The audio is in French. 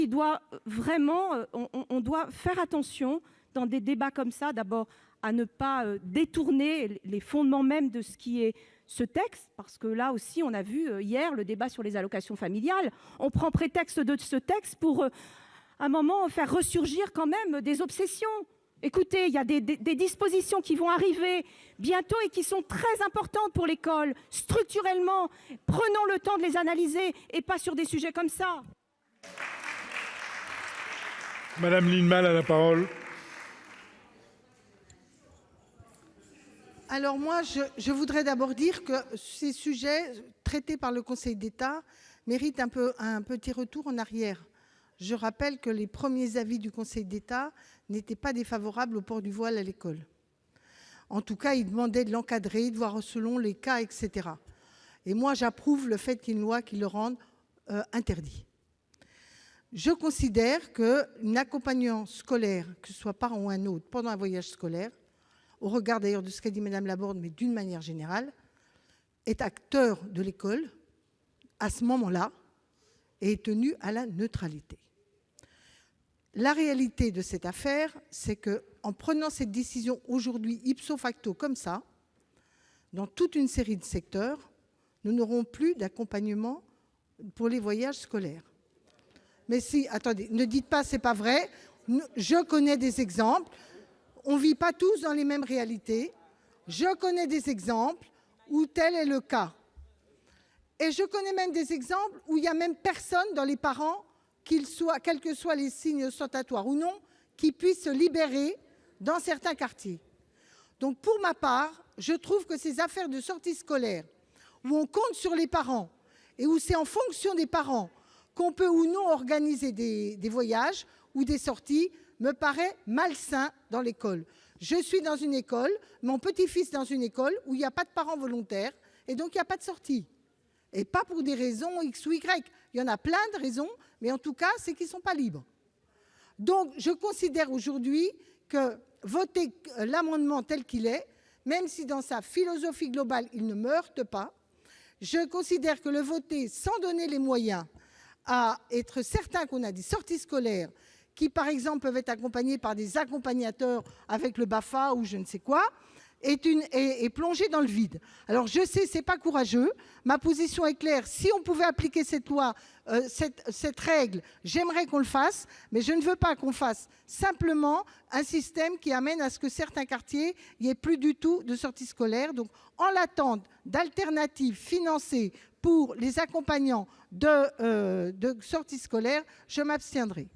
Il doit vraiment, on doit faire attention dans des débats comme ça, d'abord à ne pas détourner les fondements même de ce qui est ce texte, parce que là aussi, on a vu hier le débat sur les allocations familiales. On prend prétexte de ce texte pour, à un moment, faire ressurgir quand même des obsessions. Écoutez, il y a des dispositions qui vont arriver bientôt et qui sont très importantes pour l'école, structurellement. Prenons le temps de les analyser et pas sur des sujets comme ça. Madame Lienemann a la parole. Alors moi, je voudrais d'abord dire que ces sujets traités par le Conseil d'État méritent un petit retour en arrière. Je rappelle que les premiers avis du Conseil d'État n'étaient pas défavorables au port du voile à l'école. En tout cas, ils demandaient de l'encadrer, de voir selon les cas, etc. Et moi, j'approuve le fait qu'il y ait une loi qui le rende interdit. Je considère qu'un accompagnant scolaire, que ce soit parent ou un autre, pendant un voyage scolaire, au regard d'ailleurs de ce qu'a dit Mme Laborde, mais d'une manière générale, est acteur de l'école à ce moment-là et est tenu à la neutralité. La réalité de cette affaire, c'est qu'en prenant cette décision aujourd'hui ipso facto comme ça, dans toute une série de secteurs, nous n'aurons plus d'accompagnement pour les voyages scolaires. Mais si, attendez, ne dites pas c'est pas vrai, je connais des exemples, on ne vit pas tous dans les mêmes réalités, je connais des exemples où tel est le cas. Et je connais même des exemples où il n'y a même personne dans les parents, quels que soient les signes ostentatoires ou non, qui puissent se libérer dans certains quartiers. Donc pour ma part, je trouve que ces affaires de sortie scolaire, où on compte sur les parents et où c'est en fonction des parents qu'on peut ou non organiser des voyages ou des sorties, me paraît malsain dans l'école. Je suis dans une école, mon petit-fils dans une école où il n'y a pas de parents volontaires et donc il n'y a pas de sortie. Et pas pour des raisons X ou Y. Il y en a plein de raisons, mais en tout cas, c'est qu'ils ne sont pas libres. Donc, je considère aujourd'hui que voter l'amendement tel qu'il est, même si dans sa philosophie globale, il ne me heurte pas, je considère que le voter sans donner les moyens à être certain qu'on a des sorties scolaires qui, par exemple, peuvent être accompagnées par des accompagnateurs avec le BAFA ou je ne sais quoi, est plongé dans le vide. Alors je sais, ce n'est pas courageux, ma position est claire, si on pouvait appliquer cette loi, cette règle, j'aimerais qu'on le fasse, mais je ne veux pas qu'on fasse simplement un système qui amène à ce que certains quartiers, il n'y ait plus du tout de sortie scolaire. Donc en l'attente d'alternatives financées pour les accompagnants de sorties scolaires, je m'abstiendrai.